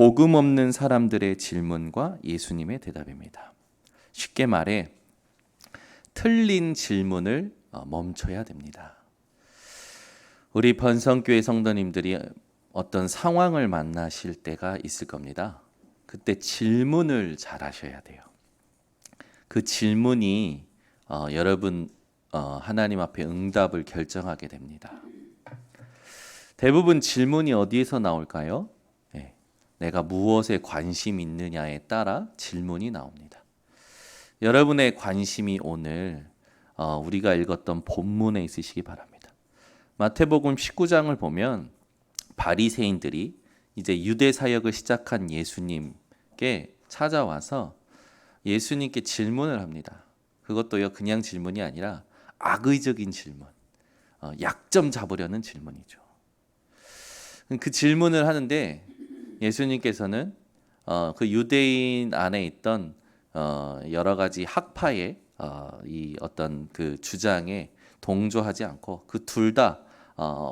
복음 없는 사람들의 질문과 예수님의 대답입니다. 쉽게 말해 틀린 질문을 멈춰야 됩니다. 우리 번성교회 성도님들이 어떤 상황을 만나실 때가 있을 겁니다. 그때 질문을 잘 하셔야 돼요. 그 질문이 여러분 하나님 앞에 응답을 결정하게 됩니다. 대부분 질문이 어디에서 나올까요? 네, 내가 무엇에 관심이 있느냐에 따라 질문이 나옵니다. 여러분의 관심이 오늘 우리가 읽었던 본문에 있으시기 바랍니다. 마태복음 19장을 보면 바리새인들이 이제 유대 사역을 시작한 예수님께 찾아와서 예수님께 질문을 합니다. 그것도요 그냥 질문이 아니라 악의적인 질문, 약점 잡으려는 질문이죠. 그 질문을 하는데 예수님께서는 그 유대인 안에 있던 여러 가지 학파의 이 어떤 그 주장에 동조하지 않고 그 둘 다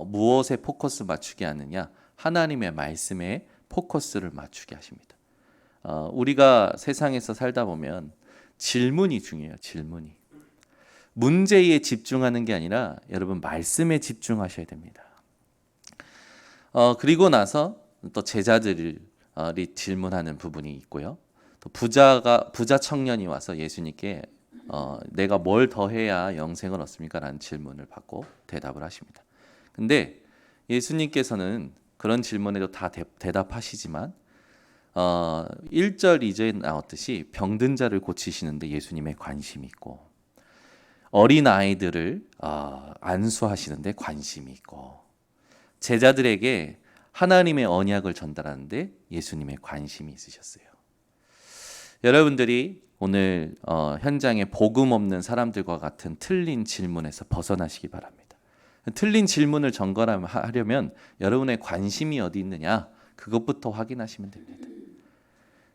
무엇에 포커스 맞추게 하느냐? 하나님의 말씀에 포커스를 맞추게 하십니다. 우리가 세상에서 살다 보면 질문이 중요해요. 질문이. 문제에 집중하는 게 아니라 여러분 말씀에 집중하셔야 됩니다. 그리고 나서 또 제자들이 질문하는 부분이 있고요. 또 부자 청년이 와서 예수님께 내가 뭘 더해야 영생을 얻습니까? 라는 질문을 받고 대답을 하십니다. 근데 예수님께서는 그런 질문에도 다 대답하시지만 1절 2절에 나왔듯이 병든 자를 고치시는데 예수님의 관심이 있고 어린 아이들을 안수하시는데 관심이 있고 제자들에게 하나님의 언약을 전달하는데 예수님의 관심이 있으셨어요. 여러분들이 오늘 현장에 복음 없는 사람들과 같은 틀린 질문에서 벗어나시기 바랍니다. 틀린 질문을 점검하려면 여러분의 관심이 어디 있느냐 그것부터 확인하시면 됩니다.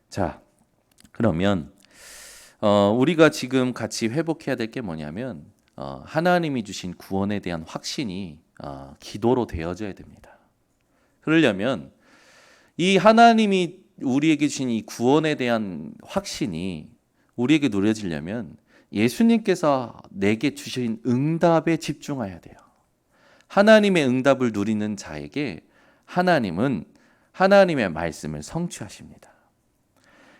자, 그러면 우리가 지금 같이 회복해야 될 게 뭐냐면 하나님이 주신 구원에 대한 확신이 기도로 되어져야 됩니다. 그러려면 이 하나님이 우리에게 주신 이 구원에 대한 확신이 우리에게 누려지려면 예수님께서 내게 주신 응답에 집중해야 돼요. 하나님의 응답을 누리는 자에게 하나님은 하나님의 말씀을 성취하십니다.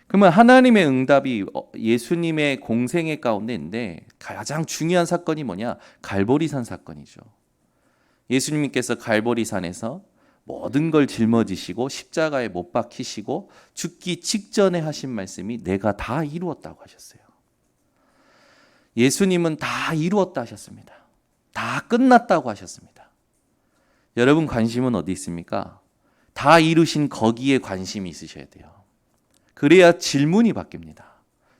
그러면 하나님의 응답이 예수님의 공생애 가운데인데 가장 중요한 사건이 뭐냐? 갈보리산 사건이죠. 예수님께서 갈보리산에서 모든 걸 짊어지시고 십자가에 못 박히시고 죽기 직전에 하신 말씀이 내가 다 이루었다고 하셨어요. 예수님은 다 이루었다 하셨습니다. 다 끝났다고 하셨습니다. 여러분 관심은 어디 있습니까? 다 이루신 거기에 관심이 있으셔야 돼요. 그래야 질문이 바뀝니다.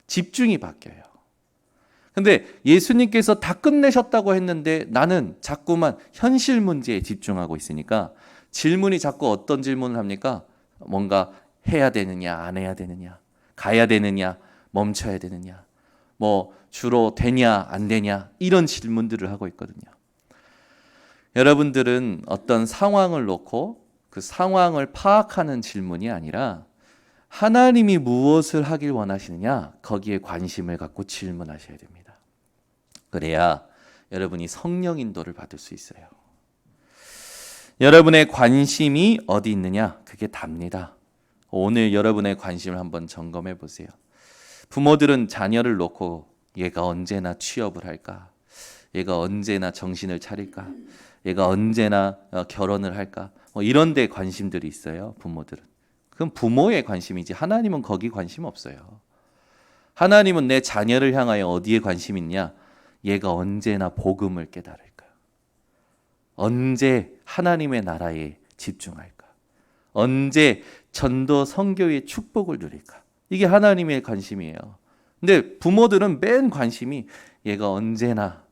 집중이 바뀌어요. 근데 예수님께서 다 끝내셨다고 했는데 나는 자꾸만 현실 문제에 집중하고 있으니까 질문이 자꾸 어떤 질문을 합니까? 뭔가 해야 되느냐, 안 해야 되느냐, 가야 되느냐, 멈춰야 되느냐, 뭐 주로 되냐, 안 되냐 이런 질문들을 하고 있거든요. 여러분들은 어떤 상황을 놓고 그 상황을 파악하는 질문이 아니라 하나님이 무엇을 하길 원하시느냐 거기에 관심을 갖고 질문하셔야 됩니다. 그래야 여러분이 성령 인도를 받을 수 있어요. 여러분의 관심이 어디 있느냐 그게 답니다. 오늘 여러분의 관심을 한번 점검해 보세요. 부모들은 자녀를 놓고 얘가 언제나 취업을 할까? 얘가 언제나 정신을 차릴까? 얘가 언제나 결혼을 할까? 이런 데 관심들이 있어요. 부모들은. 그건 부모의 관심이지 하나님은 거기 관심 없어요. 하나님은 내 자녀를 향하여 어디에 관심 있냐? 얘가 언제나 복음을 깨달을까? 언제 하나님의 나라에 집중할까? 언제 전도 선교의 축복을 누릴까? 이게 하나님의 관심이에요. 근데 부모들은 맨 관심이 얘가 언제나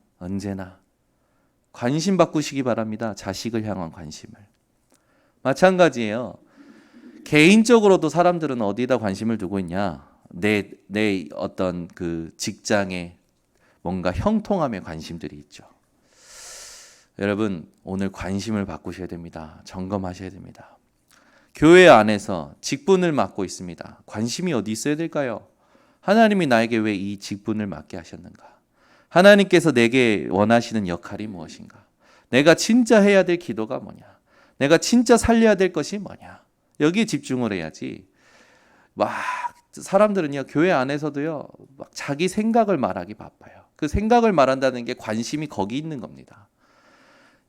관심 바꾸시기 바랍니다. 자식을 향한 관심을. 마찬가지예요. 개인적으로도 사람들은 어디다 관심을 두고 있냐? 내 어떤 그 직장에 뭔가 형통함에 관심들이 있죠. 여러분 오늘 관심을 바꾸셔야 됩니다. 점검하셔야 됩니다. 교회 안에서 직분을 맡고 있습니다. 관심이 어디 있어야 될까요? 하나님이 나에게 왜 이 직분을 맡게 하셨는가? 하나님께서 내게 원하시는 역할이 무엇인가? 내가 진짜 해야 될 기도가 뭐냐? 내가 진짜 살려야 될 것이 뭐냐? 여기에 집중을 해야지. 막 사람들은요, 교회 안에서도요, 막 자기 생각을 말하기 바빠요. 그 생각을 말한다는 게 관심이 거기 있는 겁니다.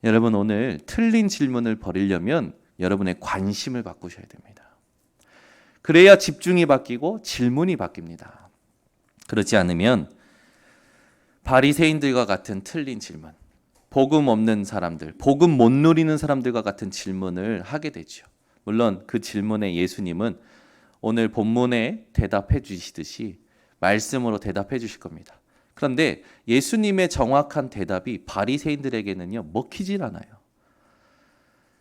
여러분, 오늘 틀린 질문을 버리려면 여러분의 관심을 바꾸셔야 됩니다. 그래야 집중이 바뀌고 질문이 바뀝니다. 그렇지 않으면 바리새인들과 같은 틀린 질문, 복음 없는 사람들, 복음 못 누리는 사람들과 같은 질문을 하게 되죠. 물론 그 질문에 예수님은 오늘 본문에 대답해 주시듯이 말씀으로 대답해 주실 겁니다. 그런데 예수님의 정확한 대답이 바리새인들에게는요, 먹히질 않아요.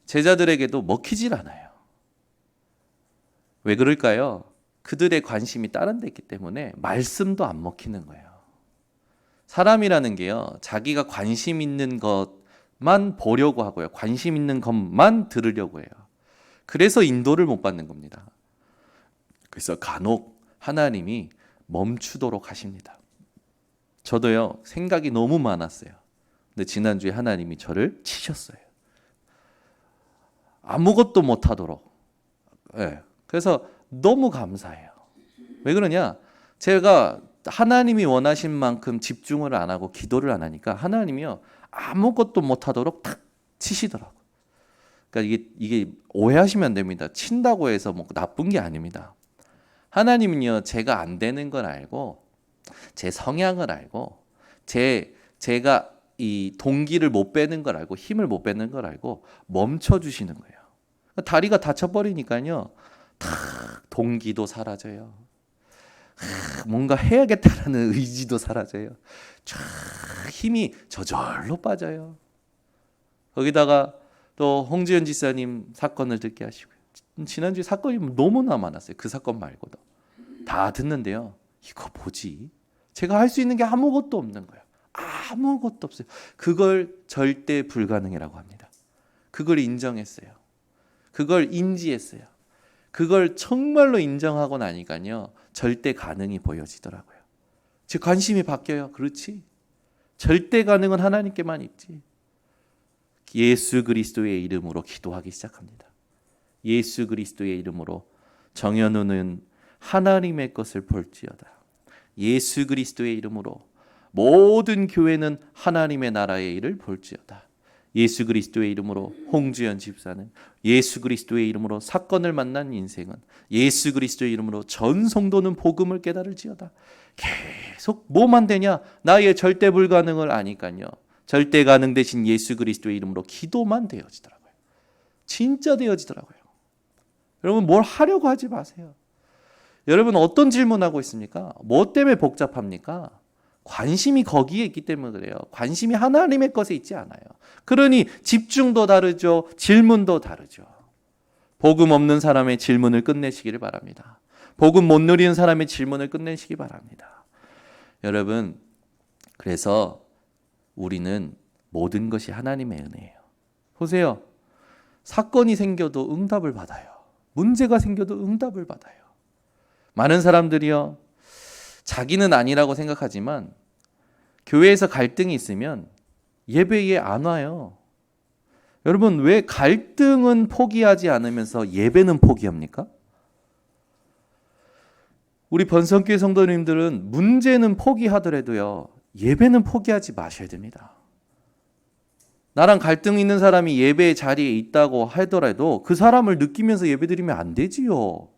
제자들에게도 먹히질 않아요. 왜 그럴까요? 그들의 관심이 다른 데 있기 때문에 말씀도 안 먹히는 거예요. 사람이라는 게요, 자기가 관심 있는 것만 보려고 하고요, 관심 있는 것만 들으려고 해요. 그래서 인도를 못 받는 겁니다. 그래서 간혹 하나님이 멈추도록 하십니다. 저도요, 생각이 너무 많았어요. 근데 지난주에 하나님이 저를 치셨어요. 아무것도 못하도록. 네. 그래서 너무 감사해요. 왜 그러냐? 제가 하나님이 원하신 만큼 집중을 안 하고 기도를 안 하니까 하나님이요, 아무것도 못하도록 탁 치시더라고요. 그러니까 이게 오해하시면 안 됩니다. 친다고 해서 뭐 나쁜 게 아닙니다. 하나님은요, 제가 안 되는 걸 알고, 제 성향을 알고, 제가 이 동기를 못 빼는 걸 알고, 힘을 못 빼는 걸 알고 멈춰 주시는 거예요. 다리가 다쳐버리니까요, 탁 동기도 사라져요. 뭔가 해야겠다라는 의지도 사라져요. 쫙 힘이 저절로 빠져요. 거기다가 또 홍지연 지사님 사건을 듣게 하시고요. 지난주에 사건이 너무나 많았어요. 그 사건 말고도. 다 듣는데요, 이거 뭐지? 제가 할 수 있는 게 아무것도 없는 거예요. 아무것도 없어요. 그걸 절대 불가능이라고 합니다. 그걸 인정했어요. 그걸 인지했어요. 그걸 정말로 인정하고 나니까요, 절대 가능이 보여지더라고요. 제 관심이 바뀌어요. 그렇지? 절대 가능은 하나님께만 있지. 예수 그리스도의 이름으로 기도하기 시작합니다. 예수 그리스도의 이름으로 정현우는 하나님의 것을 볼지어다. 예수 그리스도의 이름으로 모든 교회는 하나님의 나라의 일을 볼지어다. 예수 그리스도의 이름으로 홍주연 집사는, 예수 그리스도의 이름으로 사건을 만난 인생은, 예수 그리스도의 이름으로 전 성도는 복음을 깨달을지어다. 계속 뭐만 되냐? 나의 절대 불가능을 아니까요, 절대 가능 대신 예수 그리스도의 이름으로 기도만 되어지더라고요. 진짜 되어지더라고요. 여러분, 뭘 하려고 하지 마세요. 여러분, 어떤 질문하고 있습니까? 뭐 때문에 복잡합니까? 관심이 거기에 있기 때문에 그래요. 관심이 하나님의 것에 있지 않아요. 그러니 집중도 다르죠. 질문도 다르죠. 복음 없는 사람의 질문을 끝내시기를 바랍니다. 복음 못 누리는 사람의 질문을 끝내시기 바랍니다. 여러분, 그래서 우리는 모든 것이 하나님의 은혜예요. 보세요. 사건이 생겨도 응답을 받아요. 문제가 생겨도 응답을 받아요. 많은 사람들이요, 자기는 아니라고 생각하지만 교회에서 갈등이 있으면 예배에 안 와요. 여러분, 왜 갈등은 포기하지 않으면서 예배는 포기합니까? 우리 번성교회 성도님들은 문제는 포기하더라도요, 예배는 포기하지 마셔야 됩니다. 나랑 갈등 있는 사람이 예배의 자리에 있다고 하더라도 그 사람을 느끼면서 예배드리면 안 되지요.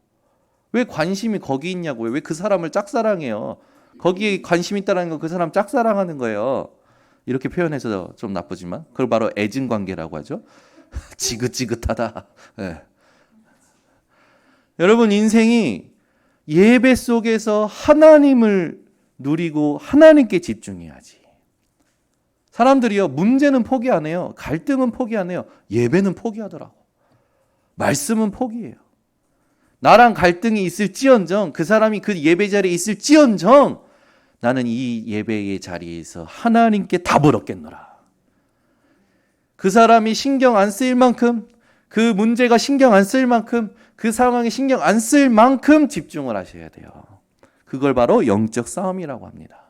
왜 관심이 거기 있냐고요? 왜 그 사람을 짝사랑해요? 거기에 관심 있다는 건 그 사람 짝사랑하는 거예요. 이렇게 표현해서 좀 나쁘지만 그걸 바로 애증관계라고 하죠. 지긋지긋하다. 네. 여러분, 인생이 예배 속에서 하나님을 누리고 하나님께 집중해야지. 사람들이요, 문제는 포기 안 해요. 갈등은 포기 안 해요. 예배는 포기하더라고. 말씀은 포기해요. 나랑 갈등이 있을지언정, 그 사람이 그 예배 자리에 있을지언정, 나는 이 예배의 자리에서 하나님께 답을 얻겠노라. 그 사람이 신경 안 쓰일 만큼, 그 문제가 신경 안 쓸 만큼, 그 상황에 신경 안 쓸 만큼 집중을 하셔야 돼요. 그걸 바로 영적 싸움이라고 합니다.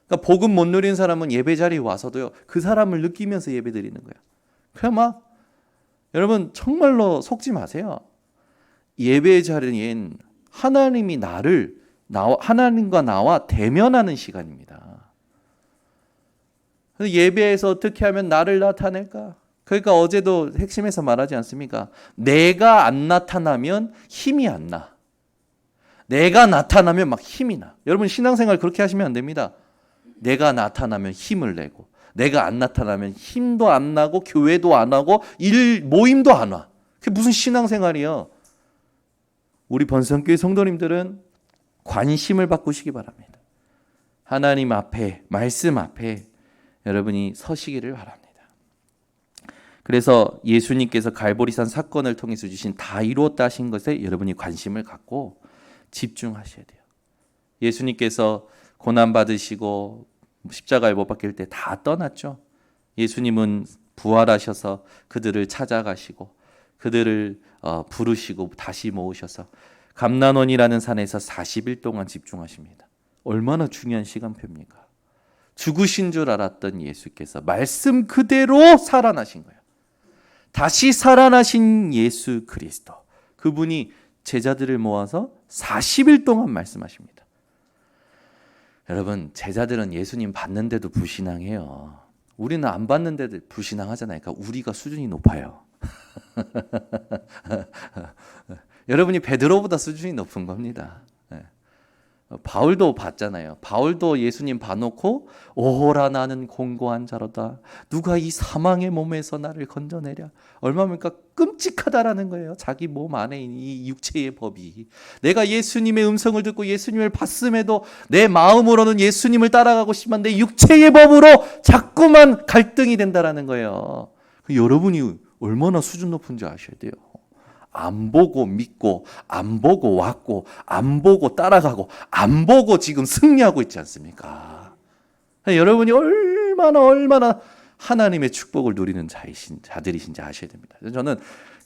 그러니까 복음 못 누린 사람은 예배 자리에 와서도요, 그 사람을 느끼면서 예배 드리는 거예요. 그냥 막, 여러분 정말로 속지 마세요. 예배 자리엔 하나님이 하나님과 나와 대면하는 시간입니다. 예배에서 어떻게 하면 나를 나타낼까? 그러니까 어제도 핵심에서 말하지 않습니까? 내가 안 나타나면 힘이 안 나. 내가 나타나면 막 힘이 나. 여러분 신앙생활 그렇게 하시면 안 됩니다. 내가 나타나면 힘을 내고, 내가 안 나타나면 힘도 안 나고, 교회도 안 하고, 모임도 안 와. 그게 무슨 신앙생활이요? 우리 번성교회 성도님들은 관심을 바꾸시기 바랍니다. 하나님 앞에, 말씀 앞에 여러분이 서시기를 바랍니다. 그래서 예수님께서 갈보리산 사건을 통해서 주신 다 이루었다 하신 것에 여러분이 관심을 갖고 집중하셔야 돼요. 예수님께서 고난받으시고 십자가에 못 박힐 때 다 떠났죠. 예수님은 부활하셔서 그들을 찾아가시고 그들을 부르시고 다시 모으셔서 감난원이라는 산에서 40일 동안 집중하십니다. 얼마나 중요한 시간표입니까? 죽으신 줄 알았던 예수께서 말씀 그대로 살아나신 거예요. 다시 살아나신 예수 그리스도, 그분이 제자들을 모아서 40일 동안 말씀하십니다. 여러분, 제자들은 예수님 봤는데도 불신앙해요. 우리는 안 봤는데도 불신앙하잖아요. 그러니까 우리가 수준이 높아요. 여러분이 베드로보다 수준이 높은 겁니다. 바울도 봤잖아요. 바울도 예수님 봐놓고 오호라 나는 공고한 자로다. 누가 이 사망의 몸에서 나를 건져내랴. 얼마입니까? 끔찍하다라는 거예요. 자기 몸 안에 있는 이 육체의 법이. 내가 예수님의 음성을 듣고 예수님을 봤음에도 내 마음으로는 예수님을 따라가고 싶지만 내 육체의 법으로 자꾸만 갈등이 된다라는 거예요. 여러분이 얼마나 수준 높은지 아셔야 돼요. 안 보고 믿고, 안 보고 왔고, 안 보고 따라가고, 안 보고 지금 승리하고 있지 않습니까? 여러분이 얼마나 하나님의 축복을 누리는 자들이신지 아셔야 됩니다. 저는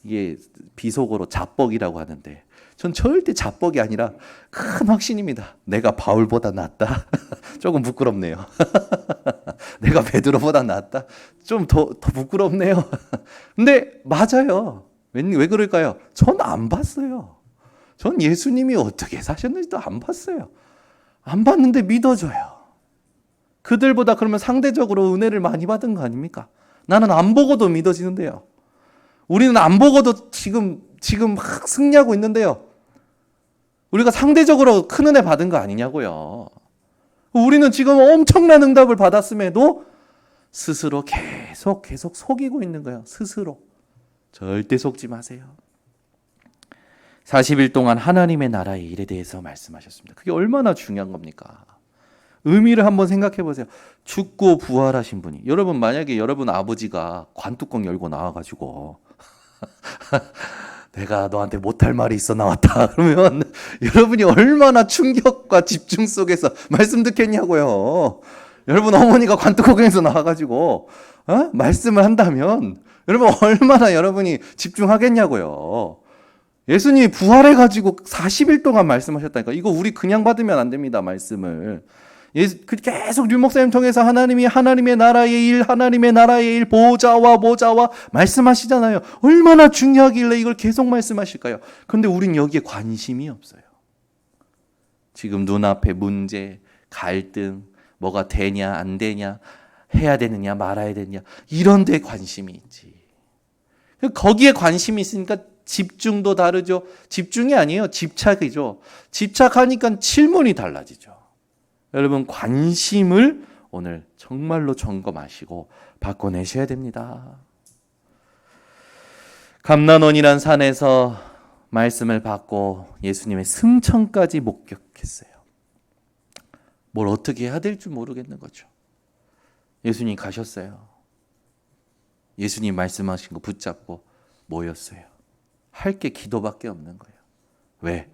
이게 비속어로 자뻑이라고 하는데, 전 절대 자뻑이 아니라 큰 확신입니다. 내가 바울보다 낫다? 조금 부끄럽네요. 내가 베드로보다 낫다? 좀 더 부끄럽네요. 근데 맞아요. 왜 그럴까요? 전 안 봤어요. 전 예수님이 어떻게 사셨는지도 안 봤어요. 안 봤는데 믿어줘요. 그들보다 그러면 상대적으로 은혜를 많이 받은 거 아닙니까? 나는 안 보고도 믿어지는데요. 우리는 안 보고도 지금 막 승리하고 있는데요. 우리가 상대적으로 큰 은혜 받은 거 아니냐고요. 우리는 지금 엄청난 응답을 받았음에도 스스로 계속 속이고 있는 거예요. 스스로. 절대 속지 마세요. 40일 동안 하나님의 나라의 일에 대해서 말씀하셨습니다. 그게 얼마나 중요한 겁니까? 의미를 한번 생각해 보세요. 죽고 부활하신 분이, 여러분 만약에 여러분 아버지가 관뚜껑 열고 나와가지고 내가 너한테 못할 말이 있어 나왔다 그러면 여러분이 얼마나 충격과 집중 속에서 말씀 듣겠냐고요. 여러분 어머니가 관뚜껑에서 나와가지고 말씀을 한다면 여러분 얼마나 여러분이 집중하겠냐고요. 예수님이 부활해가지고 40일 동안 말씀하셨다니까. 이거 우리 그냥 받으면 안 됩니다. 말씀을. 계속 류 목사님 통해서 하나님의 나라의 일, 보좌와 말씀하시잖아요. 얼마나 중요하길래 이걸 계속 말씀하실까요? 그런데 우린 여기에 관심이 없어요. 지금 눈앞에 문제, 갈등, 뭐가 되냐 안 되냐, 해야 되느냐 말아야 되느냐, 이런 데 관심이 있지. 거기에 관심이 있으니까 집중도 다르죠. 집중이 아니에요. 집착이죠. 집착하니까 질문이 달라지죠. 여러분 관심을 오늘 정말로 점검하시고 바꿔내셔야 됩니다. 감난원이란 산에서 말씀을 받고 예수님의 승천까지 목격했어요. 뭘 어떻게 해야 될지 모르겠는 거죠. 예수님 가셨어요. 예수님 말씀하신 거 붙잡고 모였어요. 할 게 기도밖에 없는 거예요. 왜?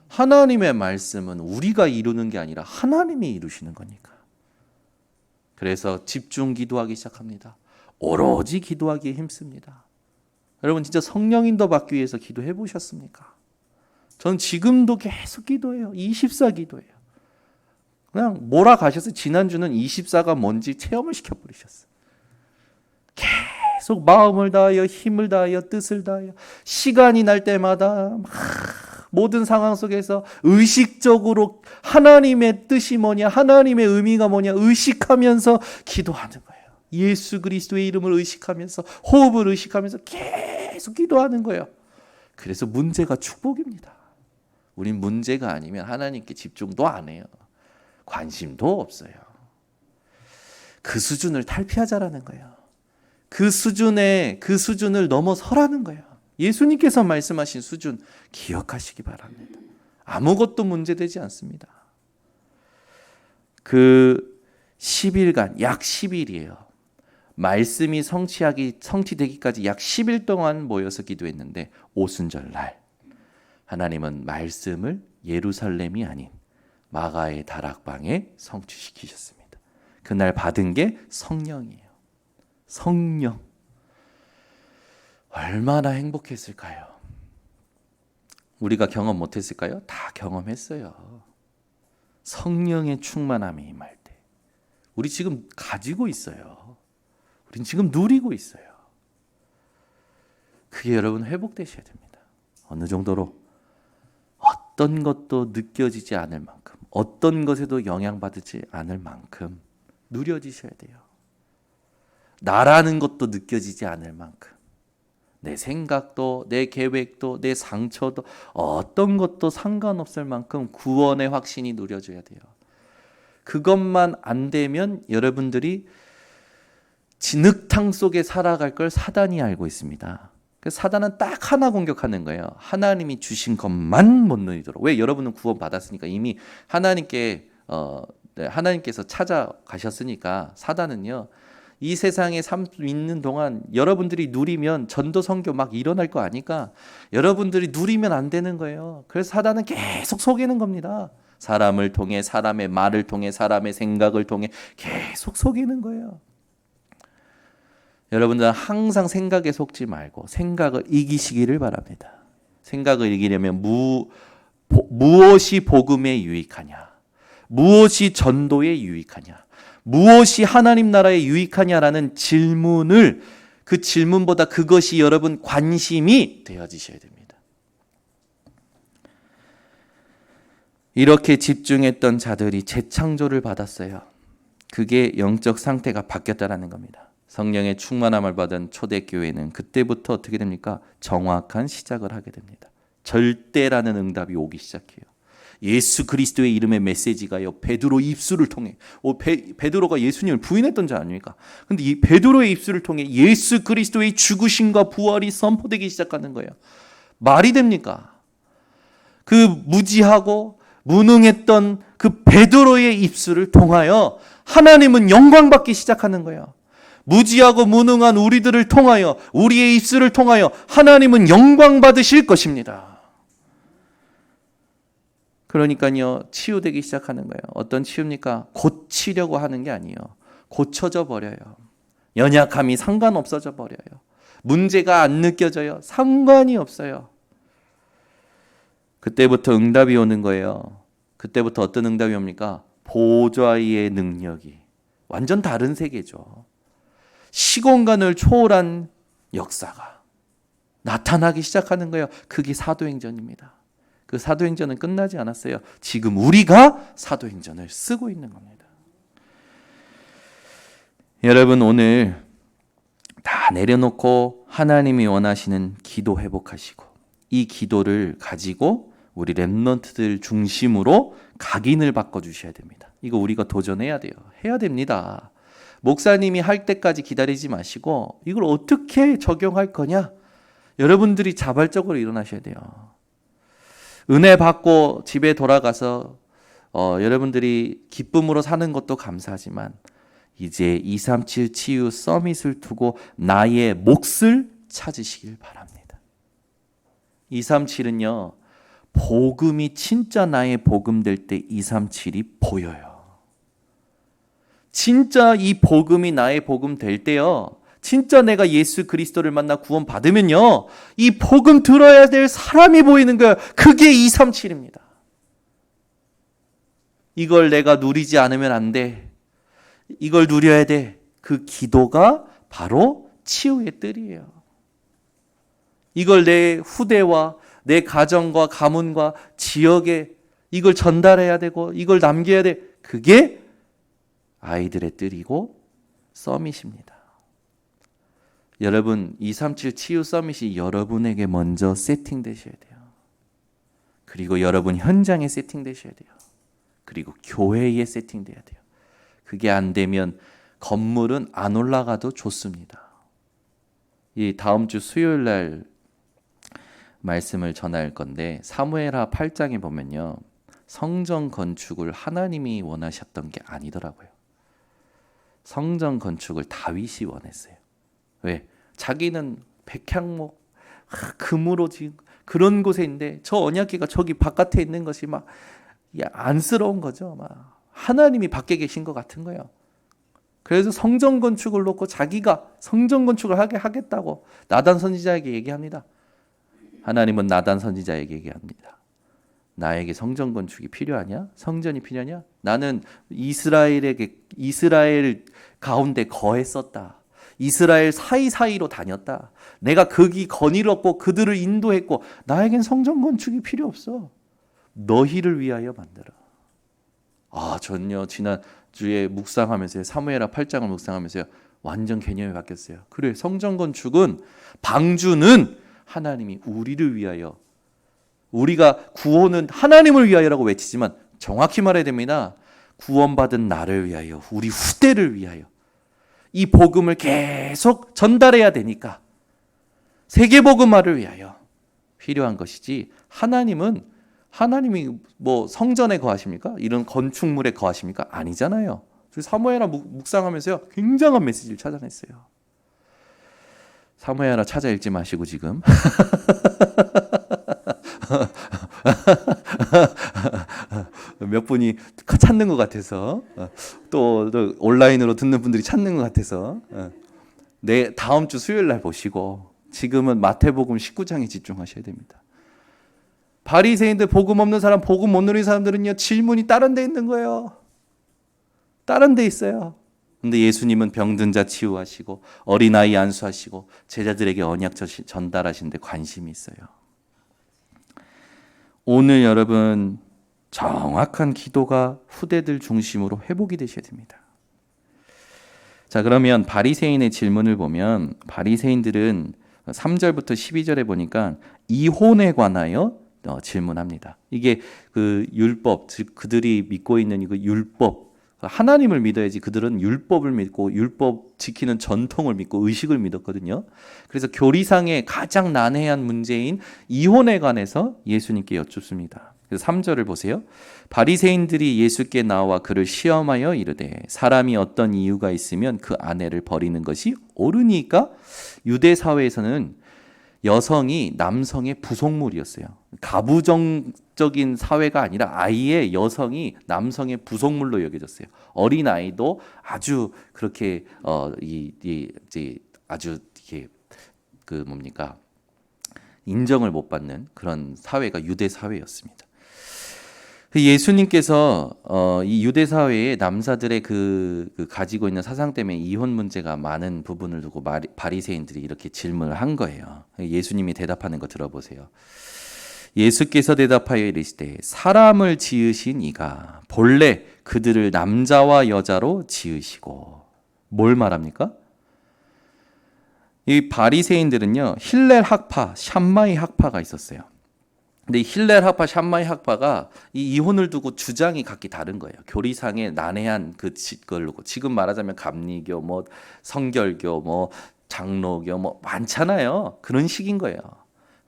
하나님의 말씀은 우리가 이루는 게 아니라 하나님이 이루시는 거니까. 그래서 집중 기도하기 시작합니다. 오로지 기도하기에 힘씁니다. 여러분 진짜 성령인도 받기 위해서 기도해 보셨습니까? 전 지금도 계속 기도해요. 24 기도해요. 그냥 몰아가셔서 지난주는 24가 뭔지 체험을 시켜버리셨어요. 계속 마음을 다하여 힘을 다하여 뜻을 다하여 시간이 날 때마다 막 모든 상황 속에서 의식적으로 하나님의 뜻이 뭐냐, 하나님의 의미가 뭐냐 의식하면서 기도하는 거예요. 예수 그리스도의 이름을 의식하면서 호흡을 의식하면서 계속 기도하는 거예요. 그래서 문제가 축복입니다. 우린 문제가 아니면 하나님께 집중도 안 해요. 관심도 없어요. 그 수준을 탈피하자라는 거예요. 그 수준을 넘어서라는 거예요. 예수님께서 말씀하신 수준 기억하시기 바랍니다. 아무것도 문제되지 않습니다. 그 10일간 약 10일이에요. 말씀이 성취되기까지 약 10일 동안 모여서 기도했는데 오순절 날 하나님은 말씀을 예루살렘이 아닌 마가의 다락방에 성취시키셨습니다. 그날 받은 게 성령이에요. 성령. 얼마나 행복했을까요? 우리가 경험 못했을까요? 다 경험했어요. 성령의 충만함이 임할 때. 우리 지금 가지고 있어요. 우린 지금 누리고 있어요. 그게 여러분 회복되셔야 됩니다. 어느 정도로? 어떤 것도 느껴지지 않을 만큼, 어떤 것에도 영향받지 않을 만큼 누려지셔야 돼요. 나라는 것도 느껴지지 않을 만큼, 내 생각도, 내 계획도, 내 상처도 어떤 것도 상관없을 만큼 구원의 확신이 누려져야 돼요. 그것만 안 되면 여러분들이 진흙탕 속에 살아갈 걸 사단이 알고 있습니다. 그래서 사단은 딱 하나 공격하는 거예요. 하나님이 주신 것만 못 누리도록. 왜? 여러분은 구원 받았으니까 이미 하나님께서 찾아가셨으니까. 사단은요, 이 세상에 삶 있는 동안 여러분들이 누리면 전도 선교 막 일어날 거 아니까 여러분들이 누리면 안 되는 거예요. 그래서 사단은 계속 속이는 겁니다. 사람을 통해, 사람의 말을 통해, 사람의 생각을 통해 계속 속이는 거예요. 여러분들은 항상 생각에 속지 말고 생각을 이기시기를 바랍니다. 생각을 이기려면 무엇이 복음에 유익하냐, 무엇이 전도에 유익하냐, 무엇이 하나님 나라에 유익하냐라는 질문을, 그 질문보다 그것이 여러분 관심이 되어지셔야 됩니다. 이렇게 집중했던 자들이 재창조를 받았어요. 그게 영적 상태가 바뀌었다는 겁니다. 성령의 충만함을 받은 초대교회는 그때부터 어떻게 됩니까? 정확한 시작을 하게 됩니다. 절대라는 응답이 오기 시작해요. 예수 그리스도의 이름의 메시지가요, 베드로 입술을 통해, 베드로가 예수님을 부인했던 자 아닙니까? 근데 이 베드로의 입술을 통해 예수 그리스도의 죽으심과 부활이 선포되기 시작하는 거예요. 말이 됩니까? 그 무지하고 무능했던 그 베드로의 입술을 통하여 하나님은 영광받기 시작하는 거예요. 무지하고 무능한 우리들을 통하여, 우리의 입술을 통하여 하나님은 영광 받으실 것입니다. 그러니까요, 치유되기 시작하는 거예요. 어떤 치유입니까? 고치려고 하는 게 아니에요. 고쳐져 버려요. 연약함이 상관없어져 버려요. 문제가 안 느껴져요. 상관이 없어요. 그때부터 응답이 오는 거예요. 그때부터 어떤 응답이 옵니까? 보좌의 능력이. 완전 다른 세계죠. 시공간을 초월한 역사가 나타나기 시작하는 거예요. 그게 사도행전입니다. 그 사도행전은 끝나지 않았어요. 지금 우리가 사도행전을 쓰고 있는 겁니다. 여러분, 오늘 다 내려놓고 하나님이 원하시는 기도 회복하시고, 이 기도를 가지고 우리 렘넌트들 중심으로 각인을 바꿔주셔야 됩니다. 이거 우리가 도전해야 돼요. 해야 됩니다. 목사님이 할 때까지 기다리지 마시고 이걸 어떻게 적용할 거냐? 여러분들이 자발적으로 일어나셔야 돼요. 은혜 받고 집에 돌아가서 여러분들이 기쁨으로 사는 것도 감사하지만 이제 237 치유 서밋을 두고 나의 몫을 찾으시길 바랍니다. 237은요, 복음이 진짜 나의 복음 될 때 237이 보여요. 진짜 이 복음이 나의 복음 될 때요, 진짜 내가 예수 그리스도를 만나 구원 받으면요, 이 복음 들어야 될 사람이 보이는 거예요. 그게 237입니다. 이걸 내가 누리지 않으면 안 돼. 이걸 누려야 돼. 그 기도가 바로 치유의 뜰이에요. 이걸 내 후대와 내 가정과 가문과 지역에 이걸 전달해야 되고 이걸 남겨야 돼. 그게 아이들의 뜰이고 서밋입니다. 여러분, 237 치유 서밋이 여러분에게 먼저 세팅되셔야 돼요. 그리고 여러분 현장에 세팅되셔야 돼요. 그리고 교회에 세팅돼야 돼요. 그게 안 되면 건물은 안 올라가도 좋습니다. 이 다음 주 수요일 날 말씀을 전할 건데 사무엘하 8장에 보면요, 성전 건축을 하나님이 원하셨던 게 아니더라고요. 성전 건축을 다윗이 원했어요. 왜? 자기는 백향목 금으로 지은 그런 곳에 있는데 저 언약궤가 저기 바깥에 있는 것이 막 안쓰러운 거죠. 막 하나님이 밖에 계신 것 같은 거예요. 그래서 성전 건축을 놓고 자기가 성전 건축을 하겠다고 나단 선지자에게 얘기합니다. 하나님은 나단 선지자에게 얘기합니다. 나에게 성전 건축이 필요하냐? 성전이 필요하냐? 나는 이스라엘 가운데 거했었다. 이스라엘 사이사이로 다녔다. 내가 거기 거닐었고 그들을 인도했고 나에겐 성전 건축이 필요 없어. 너희를 위하여 만들어. 전요 지난주에 묵상하면서요, 사무엘하 8장을 묵상하면서요, 완전 개념이 바뀌었어요. 그래, 성전 건축은 방주는 하나님이 우리를 위하여, 우리가 구원은 하나님을 위하여라고 외치지만 정확히 말해야 됩니다. 구원받은 나를 위하여, 우리 후대를 위하여 이 복음을 계속 전달해야 되니까 세계복음화를 위하여 필요한 것이지, 하나님이 뭐 성전에 거하십니까? 이런 건축물에 거하십니까? 아니잖아요. 사무엘하 묵상하면서요, 굉장한 메시지를 찾아냈어요. 사무엘하 찾아 읽지 마시고 지금 몇 분이 찾는 것 같아서, 또 온라인으로 듣는 분들이 찾는 것 같아서 다음 주 수요일 날 보시고 지금은 마태복음 19장에 집중하셔야 됩니다. 바리새인들, 복음 없는 사람, 복음 못 누리는 사람들은요, 질문이 다른 데 있는 거예요. 다른 데 있어요. 근데 예수님은 병든 자 치유하시고 어린아이 안수하시고 제자들에게 언약 전달하시는 데 관심이 있어요. 오늘 여러분, 정확한 기도가 후대들 중심으로 회복이 되셔야 됩니다. 자, 그러면 바리새인의 질문을 보면 바리새인들은 3절부터 12절에 보니까 이혼에 관하여 질문합니다. 이게 그 율법, 즉 그들이 믿고 있는 이 율법, 하나님을 믿어야지 그들은 율법을 믿고 율법 지키는 전통을 믿고 의식을 믿었거든요. 그래서 교리상의 가장 난해한 문제인 이혼에 관해서 예수님께 여쭙습니다. 그래서 3절을 보세요. 바리새인들이 예수께 나와 그를 시험하여 이르되 사람이 어떤 이유가 있으면 그 아내를 버리는 것이 옳으니까. 유대 사회에서는 여성이 남성의 부속물이었어요. 가부장적인 사회가 아니라 아예 여성이 남성의 부속물로 여겨졌어요. 어린 아이도 아주 그렇게 아주 이게 인정을 못 받는 그런 사회가 유대 사회였습니다. 예수님께서 이 유대 사회의 남자들의 그 가지고 있는 사상 때문에 이혼 문제가 많은 부분을 두고 바리새인들이 이렇게 질문을 한 거예요. 예수님이 대답하는 거 들어보세요. 예수께서 대답하여 이르시되 사람을 지으신 이가 본래 그들을 남자와 여자로 지으시고. 뭘 말합니까? 이 바리새인들은요, 힐렐 학파, 샴마이 학파가 있었어요. 근데 힐렐 학파, 샴마이 학파가 이 이혼을 두고 주장이 각기 다른 거예요. 교리상의 난해한 그걸로, 지금 말하자면 감리교, 뭐 성결교, 뭐 장로교, 뭐 많잖아요. 그런 식인 거예요.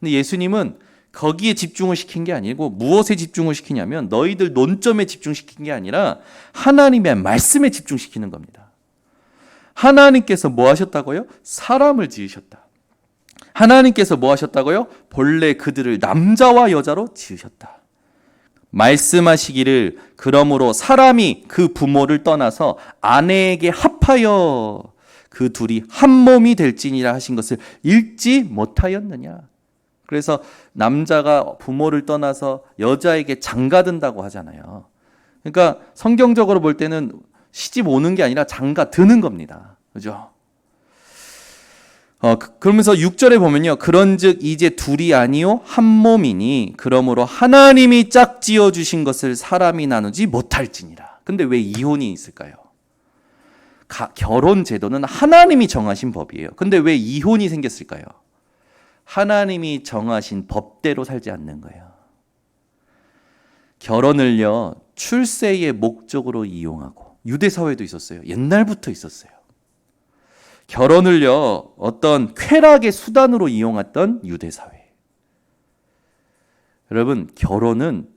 근데 예수님은 거기에 집중을 시킨 게 아니고 무엇에 집중을 시키냐면 너희들 논점에 집중시킨 게 아니라 하나님의 말씀에 집중시키는 겁니다. 하나님께서 뭐 하셨다고요? 사람을 지으셨다. 하나님께서 뭐 하셨다고요? 본래 그들을 남자와 여자로 지으셨다. 말씀하시기를 그러므로 사람이 그 부모를 떠나서 아내에게 합하여 그 둘이 한 몸이 될지니라 하신 것을 읽지 못하였느냐. 그래서 남자가 부모를 떠나서 여자에게 장가든다고 하잖아요. 그러니까 성경적으로 볼 때는 시집 오는 게 아니라 장가드는 겁니다. 그죠? 그러면서 6절에 보면요. 그런즉 이제 둘이 아니요 한 몸이니 그러므로 하나님이 짝지어 주신 것을 사람이 나누지 못할지니라. 근데 왜 이혼이 있을까요? 결혼 제도는 하나님이 정하신 법이에요. 근데 왜 이혼이 생겼을까요? 하나님이 정하신 법대로 살지 않는 거예요. 결혼을요, 출세의 목적으로 이용하고, 유대 사회도 있었어요. 옛날부터 있었어요. 결혼을요, 어떤 쾌락의 수단으로 이용했던 유대 사회. 여러분, 결혼은,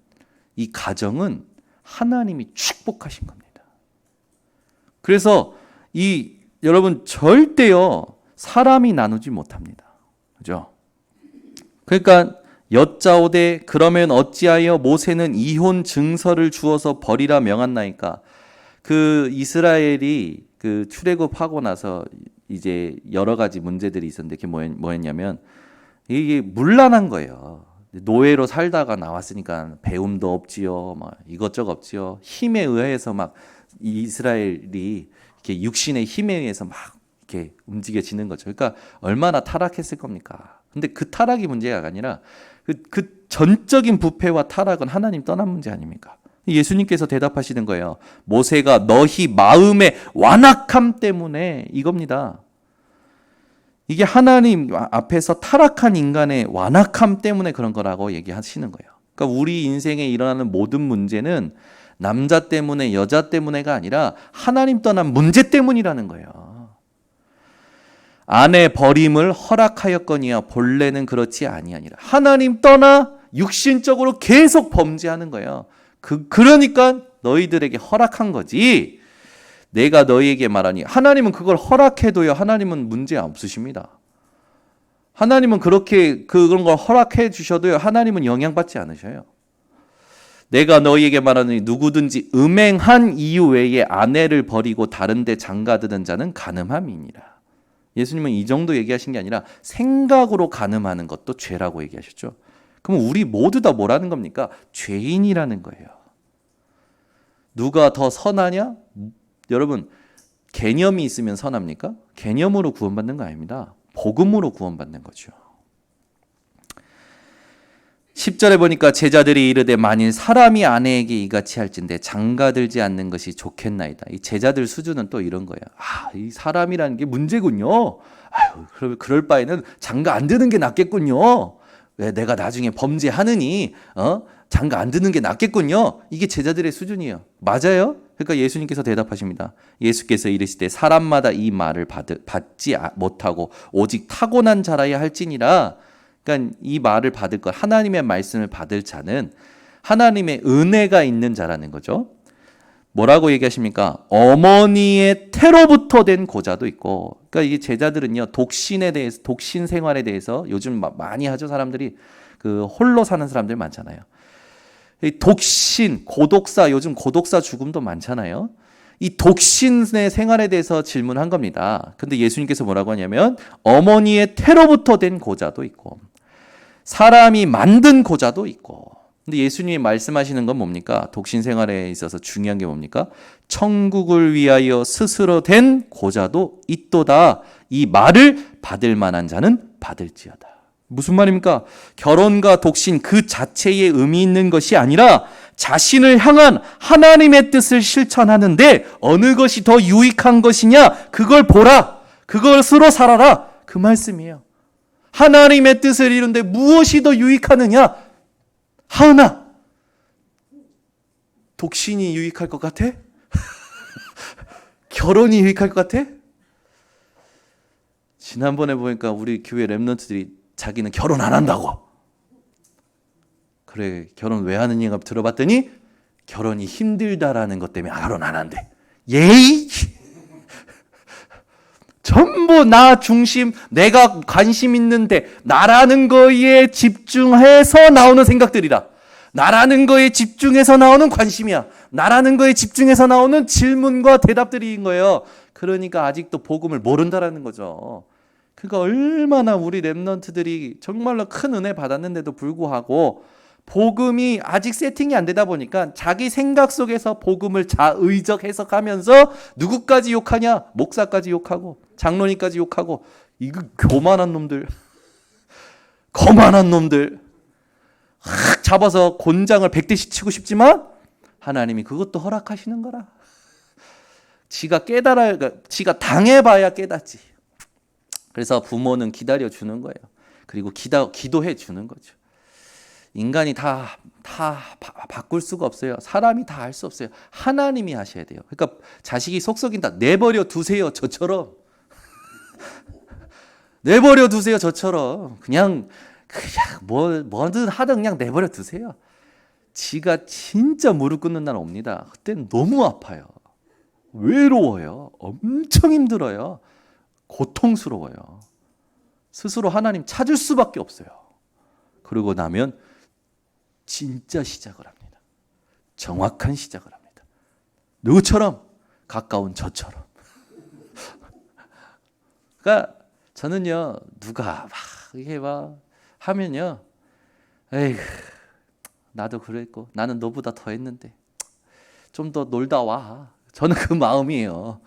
이 가정은 하나님이 축복하신 겁니다. 그래서 여러분 절대요, 사람이 나누지 못합니다. 그죠? 그러니까 여짜오되 그러면 어찌하여 모세는 이혼 증서를 주어서 버리라 명한나이까. 그 이스라엘이 그 출애굽하고 나서 이제 여러 가지 문제들이 있었는데 그게 뭐였냐면 이게 문란한 거예요. 노예로 살다가 나왔으니까 배움도 없지요, 막 이것저것 없지요. 힘에 의해서 막 이스라엘이 이렇게 육신의 힘에 의해서 막 이렇게 움직여지는 거죠. 그러니까 얼마나 타락했을 겁니까? 근데 그 타락이 문제가 아니라 그 전적인 부패와 타락은 하나님 떠난 문제 아닙니까? 예수님께서 대답하시는 거예요. 모세가 너희 마음의 완악함 때문에 이겁니다. 이게 하나님 앞에서 타락한 인간의 완악함 때문에 그런 거라고 얘기하시는 거예요. 그러니까 우리 인생에 일어나는 모든 문제는 남자 때문에 여자 때문에가 아니라 하나님 떠난 문제 때문이라는 거예요. 아내 버림을 허락하였거니와 본래는 그렇지 아니하니라. 하나님 떠나 육신적으로 계속 범죄하는 거예요. 그러니까 너희들에게 허락한 거지. 내가 너희에게 말하니 하나님은 그걸 허락해도요. 하나님은 문제 없으십니다. 하나님은 그런 걸 허락해 주셔도요. 하나님은 영향받지 않으셔요. 내가 너희에게 말하니 누구든지 음행한 이유 외에 아내를 버리고 다른 데 장가드는 자는 간음함이니라. 예수님은 이 정도 얘기하신 게 아니라 생각으로 간음하는 것도 죄라고 얘기하셨죠. 그럼 우리 모두 다 뭐라는 겁니까? 죄인이라는 거예요. 누가 더 선하냐? 여러분, 개념이 있으면 선합니까? 개념으로 구원받는 거 아닙니다. 복음으로 구원받는 거죠. 10절에 보니까 제자들이 이르되 만일 사람이 아내에게 이같이 할진대 장가들지 않는 것이 좋겠나이다. 이 제자들 수준은 또 이런 거예요. 이 사람이라는 게 문제군요. 그럴 바에는 장가 안 드는 게 낫겠군요. 왜 내가 나중에 범죄하느니 장가 안 드는 게 낫겠군요. 이게 제자들의 수준이에요. 맞아요? 그러니까 예수님께서 대답하십니다. 예수께서 이르시되 사람마다 이 말을 받지 못하고 오직 타고난 자라야 할지니라. 그러니까 이 말을 받을 것, 하나님의 말씀을 받을 자는 하나님의 은혜가 있는 자라는 거죠. 뭐라고 얘기하십니까? 어머니의 태로부터 된 고자도 있고, 그러니까 이 제자들은요 독신 생활에 대해서 요즘 많이 하죠. 사람들이 그 홀로 사는 사람들 많잖아요. 독신, 고독사, 요즘 고독사 죽음도 많잖아요. 이 독신의 생활에 대해서 질문한 겁니다. 근데 예수님께서 뭐라고 하냐면 어머니의 태로부터 된 고자도 있고 사람이 만든 고자도 있고. 근데 예수님이 말씀하시는 건 뭡니까? 독신 생활에 있어서 중요한 게 뭡니까? 천국을 위하여 스스로 된 고자도 있도다. 이 말을 받을 만한 자는 받을지어다. 무슨 말입니까? 결혼과 독신 그 자체에 의미 있는 것이 아니라 자신을 향한 하나님의 뜻을 실천하는데 어느 것이 더 유익한 것이냐? 그걸 보라. 그것으로 살아라. 그 말씀이에요. 하나님의 뜻을 이루는데 무엇이 더 유익하느냐? 하은아, 독신이 유익할 것 같아? 결혼이 유익할 것 같아? 지난번에 보니까 우리 교회 랩런트들이 자기는 결혼 안 한다고. 그래, 결혼 왜 하느냐고 들어봤더니 결혼이 힘들다라는 것 때문에 결혼 안 한대. 예이! 전부 나 중심, 내가 관심 있는데 나라는 거에 집중해서 나오는 생각들이다. 나라는 거에 집중해서 나오는 관심이야. 나라는 거에 집중해서 나오는 질문과 대답들인 거예요. 그러니까 아직도 복음을 모른다라는 거죠. 그러니까 얼마나 우리 렘넌트들이 정말로 큰 은혜 받았는데도 불구하고 복음이 아직 세팅이 안 되다 보니까 자기 생각 속에서 복음을 자의적 해석하면서 누구까지 욕하냐? 목사까지 욕하고 장로님까지 욕하고 이거 교만한 놈들, 거만한 놈들 확 잡아서 곤장을 100대씩 치고 싶지만 하나님이 그것도 허락하시는 거라. 지가 깨달아야, 지가 당해봐야 깨닫지. 그래서 부모는 기다려주는 거예요. 그리고 기도해 주는 거죠. 인간이 다 바꿀 수가 없어요. 사람이 다 할 수 없어요. 하나님이 하셔야 돼요. 그러니까 자식이 속썩인다. 내버려 두세요. 저처럼. 내버려 두세요. 저처럼. 그냥 뭐든 하든 그냥 내버려 두세요. 지가 진짜 무릎 꿇는 날 옵니다. 그때는 너무 아파요. 외로워요. 엄청 힘들어요. 고통스러워요. 스스로 하나님 찾을 수밖에 없어요. 그러고 나면 진짜 시작을 합니다. 정확한 시작을 합니다. 누구처럼? 가까운 저처럼. 그러니까 저는요, 누가 막 이게 막 하면요, 에이, 나도 그랬고 나는 너보다 더 했는데 좀 더 놀다 와. 저는 그 마음이에요.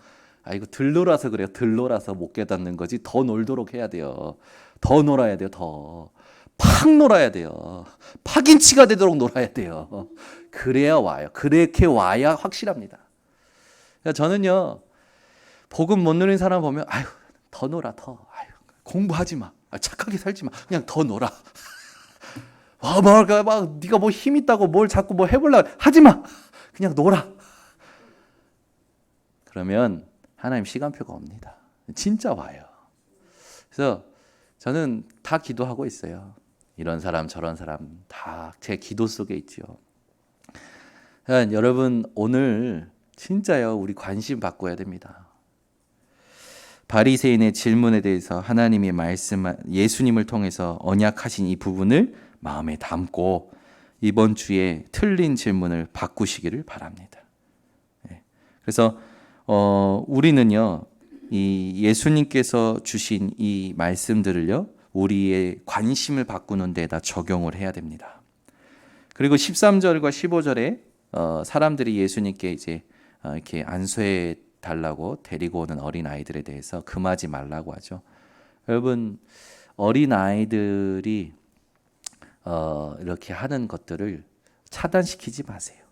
이거 들놀아서 그래요. 들놀아서 못 깨닫는 거지. 더 놀도록 해야 돼요. 더 놀아야 돼요. 더. 팍 놀아야 돼요. 파김치가 되도록 놀아야 돼요. 그래야 와요. 그렇게 와야 확실합니다. 저는요, 복음 못 누린 사람 보면, 아유, 더 놀아, 더. 아유, 공부하지 마. 착하게 살지 마. 그냥 더 놀아. 막 네가 뭐 힘 있다고 뭘 자꾸 뭐 해보려고 하지 마. 그냥 놀아. 그러면 하나님 시간표가 옵니다. 진짜 와요. 그래서 저는 다 기도하고 있어요. 이런 사람 저런 사람 다 제 기도 속에 있죠. 그러니까 여러분 오늘 진짜요, 우리 관심 바꿔야 됩니다. 바리새인의 질문에 대해서 하나님이 예수님을 통해서 언약하신 이 부분을 마음에 담고 이번 주에 틀린 질문을 바꾸시기를 바랍니다. 그래서 우리는요, 이 예수님께서 주신 이 말씀들을요, 우리의 관심을 바꾸는 데다 적용을 해야 됩니다. 그리고 13절과 15절에 사람들이 예수님께 이제 이렇게 안수해 달라고 데리고 오는 어린 아이들에 대해서 금하지 말라고 하죠. 여러분, 어린 아이들이 이렇게 하는 것들을 차단시키지 마세요.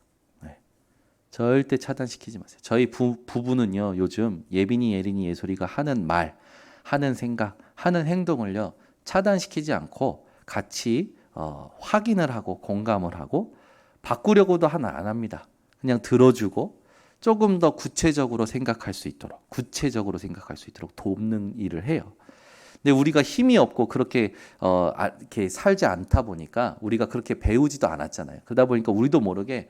절대 차단시키지 마세요. 저희 부부는요, 요즘 예빈이, 예린이, 예솔이가 하는 말, 하는 생각, 하는 행동을요, 차단시키지 않고 같이 확인을 하고 공감을 하고 바꾸려고도 안 합니다. 그냥 들어주고 조금 더 구체적으로 생각할 수 있도록 돕는 일을 해요. 근데 우리가 힘이 없고 그렇게 이렇게 살지 않다 보니까 우리가 그렇게 배우지도 않았잖아요. 그러다 보니까 우리도 모르게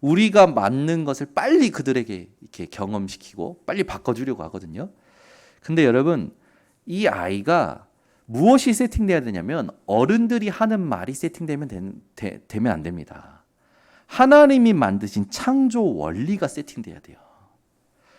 우리가 맞는 것을 빨리 그들에게 이렇게 경험시키고 빨리 바꿔주려고 하거든요. 근데 여러분, 이 아이가 무엇이 세팅돼야 되냐면 어른들이 하는 말이 세팅되면 되면 안 됩니다. 하나님이 만드신 창조 원리가 세팅돼야 돼요.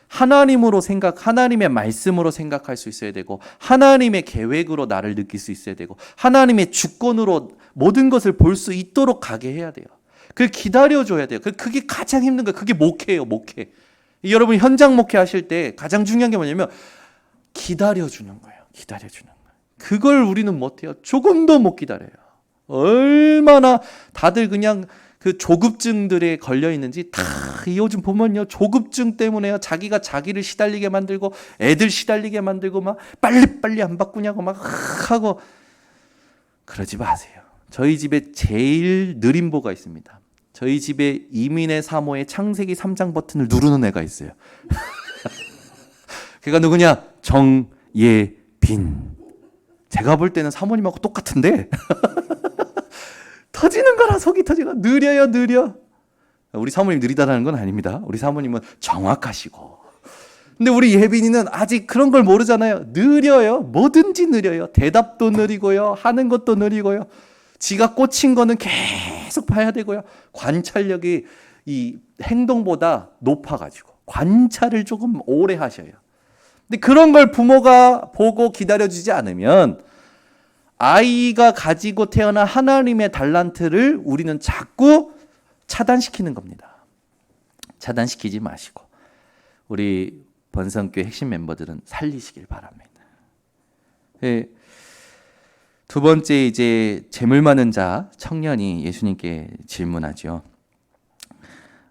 하나님의 말씀으로 생각할 수 있어야 되고, 하나님의 계획으로 나를 느낄 수 있어야 되고, 하나님의 주권으로 모든 것을 볼 수 있도록 가게 해야 돼요. 그걸 기다려줘야 돼요. 그게 가장 힘든 거예요. 그게 목회예요, 목회. 여러분 현장 목회 하실 때 가장 중요한 게 뭐냐면 기다려주는 거예요. 기다려주는 거예요. 그걸 우리는 못해요. 조금도 못 기다려요. 얼마나 다들 그냥 그 조급증들에 걸려 있는지 다 요즘 보면요, 조급증 때문에요, 자기가 자기를 시달리게 만들고 애들 시달리게 만들고 막 빨리빨리 안 바꾸냐고 막 하고. 그러지 마세요. 저희 집에 제일 느린 보가 있습니다. 저희 집에 이민의 사모의 창세기 3장 버튼을 누르는 애가 있어요. 걔가 누구냐? 정예빈. 제가 볼 때는 사모님하고 똑같은데 터지는 거라 속이 터지고 느려요, 느려. 우리 사모님 느리다라는 건 아닙니다. 우리 사모님은 정확하시고. 근데 우리 예빈이는 아직 그런 걸 모르잖아요. 느려요. 뭐든지 느려요. 대답도 느리고요. 하는 것도 느리고요. 지가 꽂힌 거는 계속 봐야 되고요. 관찰력이 이 행동보다 높아가지고 관찰을 조금 오래 하셔요. 근데 그런 걸 부모가 보고 기다려주지 않으면 아이가 가지고 태어난 하나님의 달란트를 우리는 자꾸 차단시키는 겁니다. 차단시키지 마시고 우리 번성교회 핵심 멤버들은 살리시길 바랍니다. 두 번째, 이제 재물 많은 자 청년이 예수님께 질문하죠.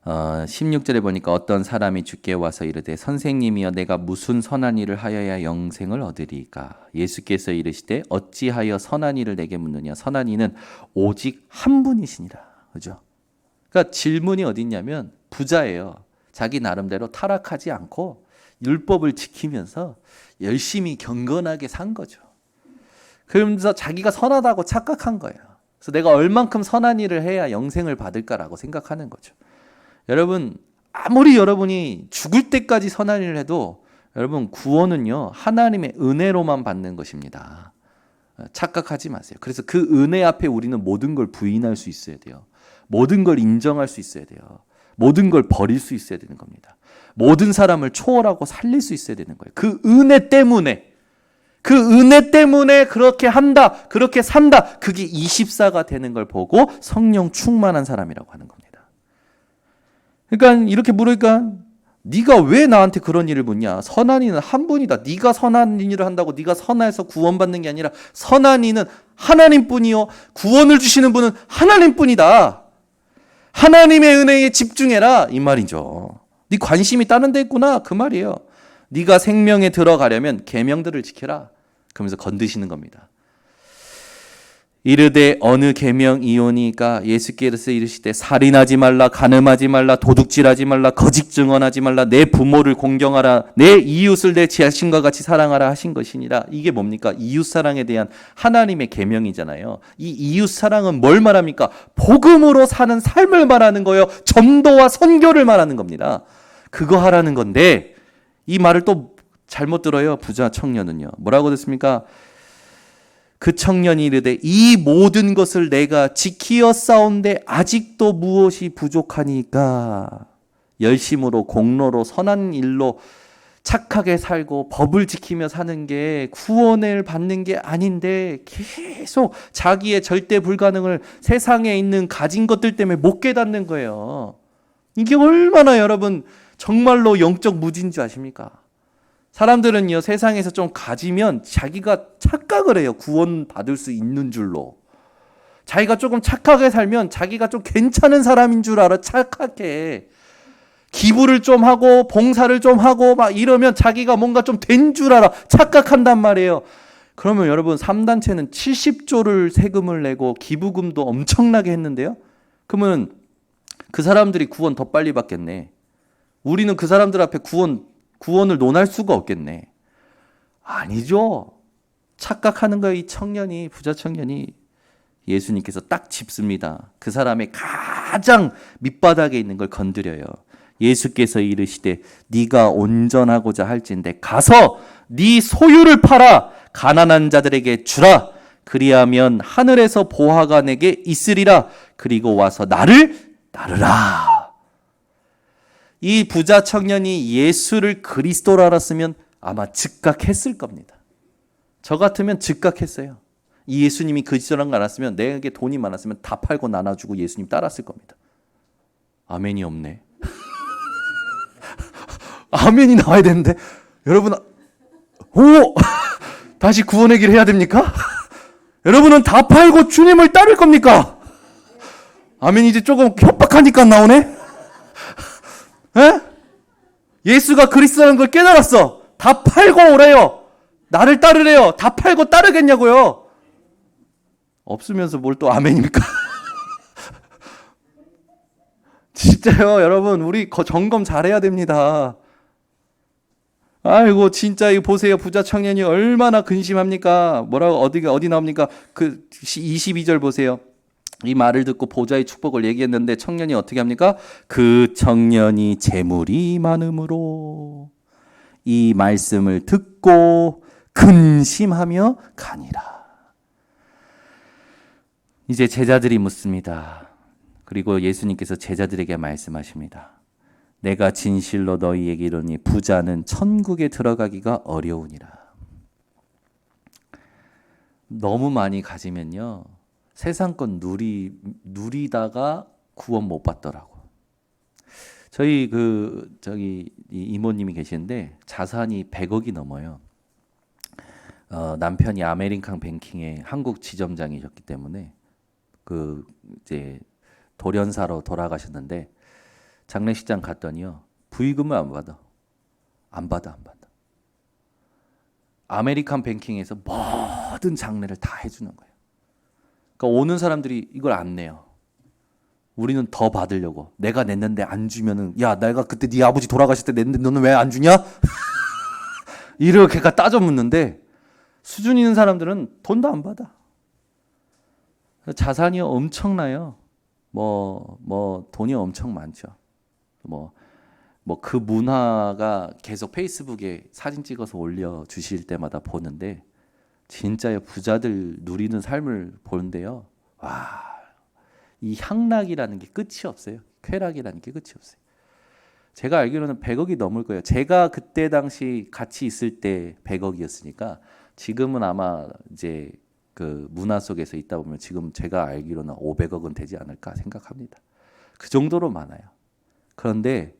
16절에 보니까 어떤 사람이 주께 와서 이르되 선생님이여 내가 무슨 선한 일을 하여야 영생을 얻으리까? 예수께서 이르시되 어찌하여 선한 일을 내게 묻느냐? 선한 이는 오직 한 분이시니라. 그죠? 그러니까 질문이 어디 있냐면 부자예요. 자기 나름대로 타락하지 않고 율법을 지키면서 열심히 경건하게 산 거죠. 그러면서 자기가 선하다고 착각한 거예요. 그래서 내가 얼만큼 선한 일을 해야 영생을 받을까라고 생각하는 거죠. 여러분, 아무리 여러분이 죽을 때까지 선한 일을 해도 여러분 구원은요 하나님의 은혜로만 받는 것입니다. 착각하지 마세요. 그래서 그 은혜 앞에 우리는 모든 걸 부인할 수 있어야 돼요. 모든 걸 인정할 수 있어야 돼요. 모든 걸 버릴 수 있어야 되는 겁니다. 모든 사람을 초월하고 살릴 수 있어야 되는 거예요. 그 은혜 때문에 그렇게 한다, 그렇게 산다, 그게 24가 되는 걸 보고 성령 충만한 사람이라고 하는 겁니다. 그러니까 이렇게 물으니까 네가 왜 나한테 그런 일을 묻냐? 선한 이는 한 분이다. 네가 선한 일을 한다고 네가 선해서 구원받는 게 아니라 선한 이는 하나님뿐이요 구원을 주시는 분은 하나님뿐이다. 하나님의 은혜에 집중해라 이 말이죠. 네 관심이 다른 데 있구나 그 말이에요. 네가 생명에 들어가려면 계명들을 지켜라. 그러면서 건드시는 겁니다. 이르되 어느 계명이오니까? 예수께서 이르시되 살인하지 말라, 간음하지 말라, 도둑질하지 말라, 거짓 증언하지 말라, 내 부모를 공경하라, 내 이웃을 내 자신과 같이 사랑하라 하신 것이니라. 이게 뭡니까? 이웃 사랑에 대한 하나님의 계명이잖아요. 이 이웃 사랑은 뭘 말합니까? 복음으로 사는 삶을 말하는 거예요. 전도와 선교를 말하는 겁니다. 그거 하라는 건데 이 말을 또 잘못 들어요. 부자 청년은요. 뭐라고 됐습니까? 그 청년이 이르되 이 모든 것을 내가 지키었사온데 아직도 무엇이 부족하니까? 열심으로 공로로 선한 일로 착하게 살고 법을 지키며 사는 게 구원을 받는 게 아닌데 계속 자기의 절대 불가능을 세상에 있는 가진 것들 때문에 못 깨닫는 거예요. 이게 얼마나 여러분 정말로 영적 무지인 줄 아십니까? 사람들은요 세상에서 좀 가지면 자기가 착각을 해요. 구원 받을 수 있는 줄로. 자기가 조금 착하게 살면 자기가 좀 괜찮은 사람인 줄 알아. 착각해. 기부를 좀 하고 봉사를 좀 하고 막 이러면 자기가 뭔가 좀 된 줄 알아. 착각한단 말이에요. 그러면 여러분 3단체는 70조를 세금을 내고 기부금도 엄청나게 했는데요. 그러면 그 사람들이 구원 더 빨리 받겠네. 우리는 그 사람들 앞에 구원을 논할 수가 없겠네. 아니죠. 착각하는 거예요. 이 청년이, 부자 청년이. 예수님께서 딱 짚습니다. 그 사람의 가장 밑바닥에 있는 걸 건드려요. 예수께서 이르시되 네가 온전하고자 할진대 가서 네 소유를 팔아 가난한 자들에게 주라. 그리하면 하늘에서 보화가 내게 있으리라. 그리고 와서 나를 따르라. 이 부자 청년이 예수를 그리스도로 알았으면 아마 즉각했을 겁니다. 저 같으면 즉각했어요. 이 예수님이 그리스도라는 걸 알았으면 내게 돈이 많았으면 다 팔고 나눠주고 예수님 따랐을 겁니다. 아멘이 없네. 아멘이 나와야 되는데 여러분 다시 구원 얘기를 해야 됩니까? 여러분은 다 팔고 주님을 따를 겁니까? 아멘. 이제 조금 협박하니까 나오네. 에? 예수가 그리스도라는 걸 깨달았어. 다 팔고 오래요. 나를 따르래요. 다 팔고 따르겠냐고요. 없으면서 뭘 또 아멘입니까? 진짜요 여러분 우리 점검 잘해야 됩니다. 아이고 진짜 이거 보세요. 부자 청년이 얼마나 근심합니까? 뭐라고 어디 나옵니까? 그 22절 보세요. 이 말을 듣고 보좌의 축복을 얘기했는데 청년이 어떻게 합니까? 그 청년이 재물이 많음으로 이 말씀을 듣고 근심하며 가니라. 이제 제자들이 묻습니다. 그리고 예수님께서 제자들에게 말씀하십니다. 내가 진실로 너희에게 이르니 부자는 천국에 들어가기가 어려우니라. 너무 많이 가지면요, 세상권 누리다가 구원 못 받더라고. 저희 이모님이 계시는데 자산이 100억이 넘어요. 남편이 아메리칸 뱅킹의 한국 지점장이셨기 때문에 이제 돌연사로 돌아가셨는데 장례식장 갔더니요, 부의금을 안 받아. 아메리칸 뱅킹에서 모든 장례를 다 해주는 거예요. 그러니까 오는 사람들이 이걸 안 내요. 우리는 더 받으려고. 내가 냈는데 안 주면은, 야, 내가 그때 네 아버지 돌아가실 때 냈는데 너는 왜 안 주냐? 이렇게 따져 묻는데 수준 있는 사람들은 돈도 안 받아. 자산이 엄청나요. 돈이 엄청 많죠. 그 문화가 계속 페이스북에 사진 찍어서 올려 주실 때마다 보는데, 진짜요, 부자들 누리는 삶을 보는데요, 와, 이 향락이라는 게 끝이 없어요. 쾌락이라는 게 끝이 없어요. 제가 알기로는 100억이 넘을 거예요. 제가 그때 당시 같이 있을 때 100억이었으니까 지금은 아마 이제 그 문화 속에서 있다 보면 지금 제가 알기로는 500억은 되지 않을까 생각합니다. 그 정도로 많아요. 그런데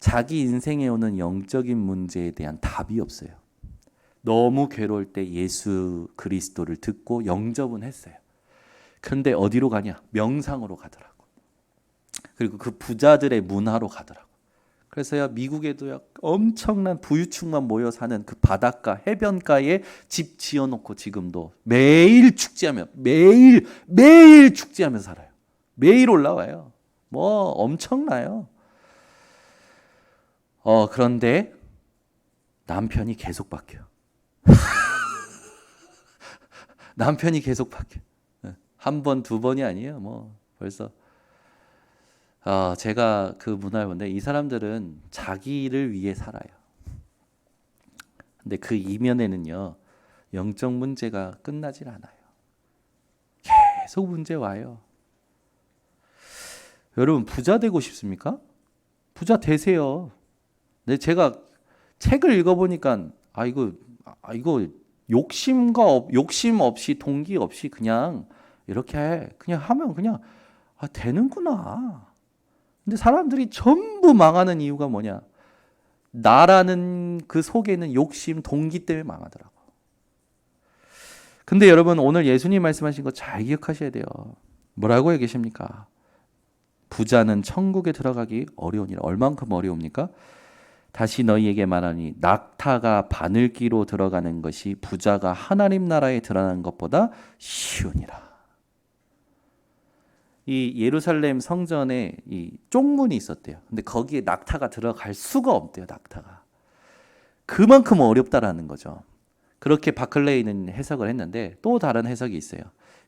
자기 인생에 오는 영적인 문제에 대한 답이 없어요. 너무 괴로울 때 예수 그리스도를 듣고 영접은 했어요. 그런데 어디로 가냐? 명상으로 가더라고. 그리고 그 부자들의 문화로 가더라고. 그래서야 미국에도요, 엄청난 부유층만 모여 사는 그 바닷가 해변가에 집 지어놓고 지금도 매일 축제하며 매일 축제하며 살아요. 매일 올라와요. 엄청나요. 그런데 남편이 계속 바뀌어. 남편이 계속 바뀌어. 한 번, 두 번이 아니에요. 벌써. 제가 그 문화를 보는데 이 사람들은 자기를 위해 살아요. 근데 그 이면에는요, 영적 문제가 끝나질 않아요. 계속 문제 와요. 여러분, 부자 되고 싶습니까? 부자 되세요. 근데 제가 책을 읽어보니까 이거 욕심 없이 동기 없이 그냥 이렇게 그냥 하면 그냥 되는구나. 근데 사람들이 전부 망하는 이유가 뭐냐? 나라는 그 속에 있는 욕심, 동기 때문에 망하더라고. 근데 여러분, 오늘 예수님 말씀하신 거 잘 기억하셔야 돼요. 뭐라고 얘기하십니까? 부자는 천국에 들어가기 어려우니라. 얼만큼 어려웁니까? 다시 너희에게 말하니 낙타가 바늘기로 들어가는 것이 부자가 하나님 나라에 들어가는 것보다 쉬우니라. 이 예루살렘 성전에 이 쪽문이 있었대요. 근데 거기에 낙타가 들어갈 수가 없대요. 낙타가. 그만큼 어렵다라는 거죠. 그렇게 바클레이는 해석을 했는데 또 다른 해석이 있어요.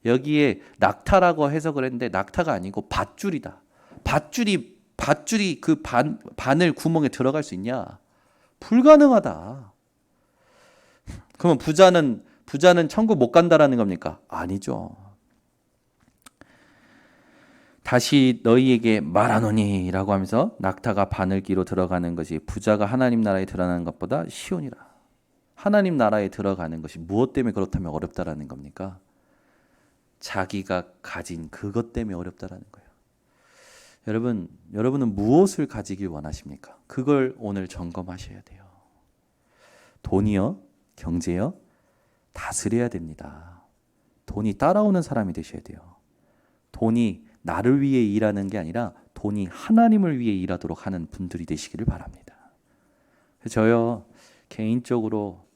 여기에 낙타라고 해석을 했는데 낙타가 아니고 밧줄이다. 밧줄이 그 바늘 구멍에 들어갈 수 있냐? 불가능하다. 그러면 부자는 천국 못 간다라는 겁니까? 아니죠. 다시 너희에게 말하노니라고 하면서 낙타가 바늘기로 들어가는 것이 부자가 하나님 나라에 들어가는 것보다 쉬우니라. 하나님 나라에 들어가는 것이 무엇 때문에 그렇다면 어렵다라는 겁니까? 자기가 가진 그것 때문에 어렵다라는 거예요. 여러분은 무엇을 가지길 원하십니까? 그걸 오늘 점검하셔야 돼요. 돈이요, 경제요, 다스려야 됩니다. 돈이 따라오는 사람이 되셔야 돼요. 돈이 나를 위해 일하는 게 아니라 돈이 하나님을 위해 일하도록 하는 분들이 되시기를 바랍니다. 저요, 개인적으로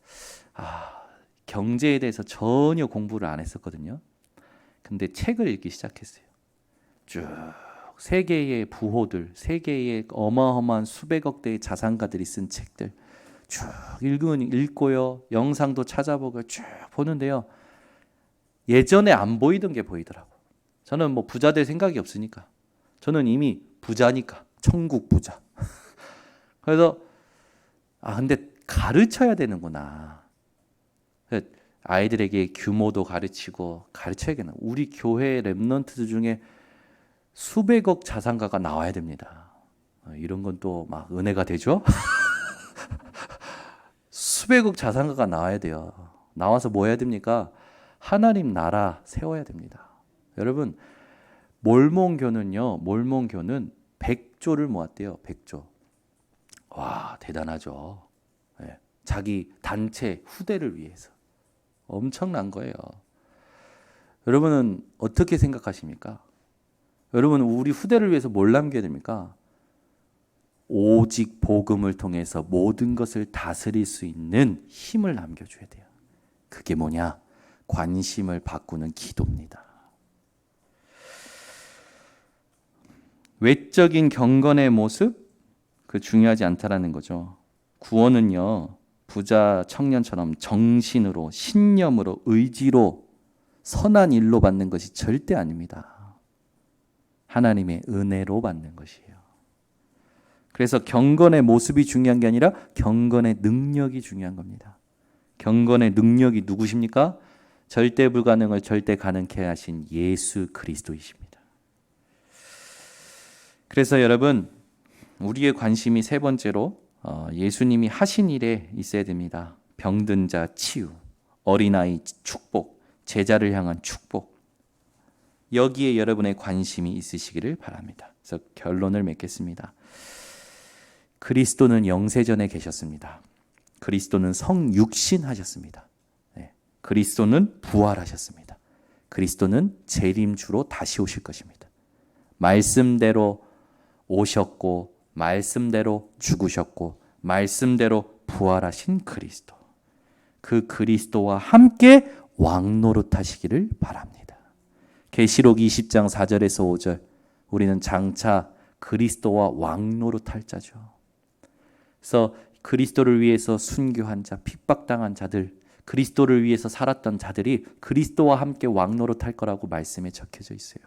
경제에 대해서 전혀 공부를 안 했었거든요. 근데 책을 읽기 시작했어요. 쭉 세계의 부호들, 세계의 어마어마한 수백억 대의 자산가들이 쓴 책들 쭉 읽고요. 영상도 찾아보고 쭉 보는데요. 예전에 안 보이던 게 보이더라고. 저는 부자 될 생각이 없으니까. 저는 이미 부자니까. 천국 부자. 그래서 근데 가르쳐야 되는구나. 아이들에게 규모도 가르쳐야겠나. 우리 교회 랩런트들 중에 수백억 자산가가 나와야 됩니다. 이런 건 또 막 은혜가 되죠? 수백억 자산가가 나와야 돼요. 나와서 뭐 해야 됩니까? 하나님 나라 세워야 됩니다. 여러분, 몰몬교는 100조를 모았대요. 100조. 와, 대단하죠. 네. 자기 단체 후대를 위해서. 엄청난 거예요. 여러분은 어떻게 생각하십니까? 여러분은 우리 후대를 위해서 뭘 남겨야 됩니까? 오직 복음을 통해서 모든 것을 다스릴 수 있는 힘을 남겨줘야 돼요. 그게 뭐냐? 관심을 바꾸는 기도입니다. 외적인 경건의 모습, 그 중요하지 않다라는 거죠. 구원은요, 부자 청년처럼 정신으로, 신념으로, 의지로, 선한 일로 받는 것이 절대 아닙니다. 하나님의 은혜로 받는 것이에요. 그래서 경건의 모습이 중요한 게 아니라 경건의 능력이 중요한 겁니다. 경건의 능력이 누구십니까? 절대 불가능을 절대 가능케 하신 예수 그리스도이십니다. 그래서 여러분, 우리의 관심이 세 번째로 예수님이 하신 일에 있어야 됩니다. 병든 자 치유, 어린아이 축복, 제자를 향한 축복. 여기에 여러분의 관심이 있으시기를 바랍니다. 그래서 결론을 맺겠습니다. 그리스도는 영세전에 계셨습니다. 그리스도는 성육신하셨습니다. 네. 그리스도는 부활하셨습니다. 그리스도는 재림주로 다시 오실 것입니다. 말씀대로 오셨고, 말씀대로 죽으셨고, 말씀대로 부활하신 그리스도. 그 그리스도와 함께 왕노릇하시기를 바랍니다. 계시록 20장 4절에서 5절, 우리는 장차 그리스도와 왕노릇할 자죠. 그래서 그리스도를 위해서 순교한 자, 핍박당한 자들, 그리스도를 위해서 살았던 자들이 그리스도와 함께 왕노릇할 거라고 말씀에 적혀져 있어요.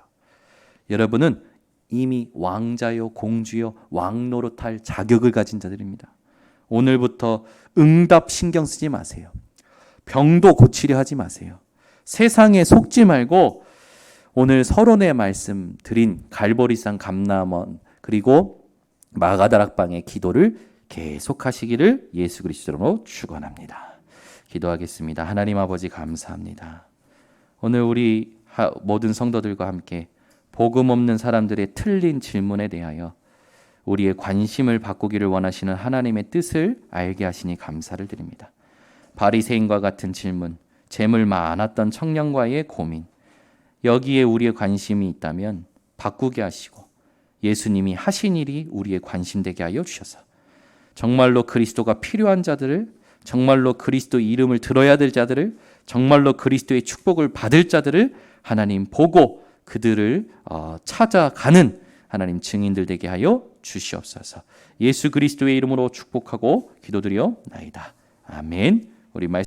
여러분은 이미 왕자요, 공주요, 왕노릇할 자격을 가진 자들입니다. 오늘부터 응답 신경 쓰지 마세요. 병도 고치려 하지 마세요. 세상에 속지 말고 오늘 서론에 말씀드린 갈보리산 감람원 그리고 마가다락방의 기도를 계속하시기를 예수 그리스도로 축원합니다. 기도하겠습니다. 하나님 아버지 감사합니다. 오늘 우리 모든 성도들과 함께 복음 없는 사람들의 틀린 질문에 대하여 우리의 관심을 바꾸기를 원하시는 하나님의 뜻을 알게 하시니 감사를 드립니다. 바리새인과 같은 질문, 재물 많았던 청년과의 고민, 여기에 우리의 관심이 있다면 바꾸게 하시고 예수님이 하신 일이 우리의 관심되게 하여 주셔서 정말로 그리스도가 필요한 자들을, 정말로 그리스도 이름을 들어야 될 자들을, 정말로 그리스도의 축복을 받을 자들을 하나님 보고 그들을 찾아가는 하나님 증인들 되게 하여 주시옵소서. 예수 그리스도의 이름으로 축복하고 기도드려 나이다. 아멘. 우리 말씀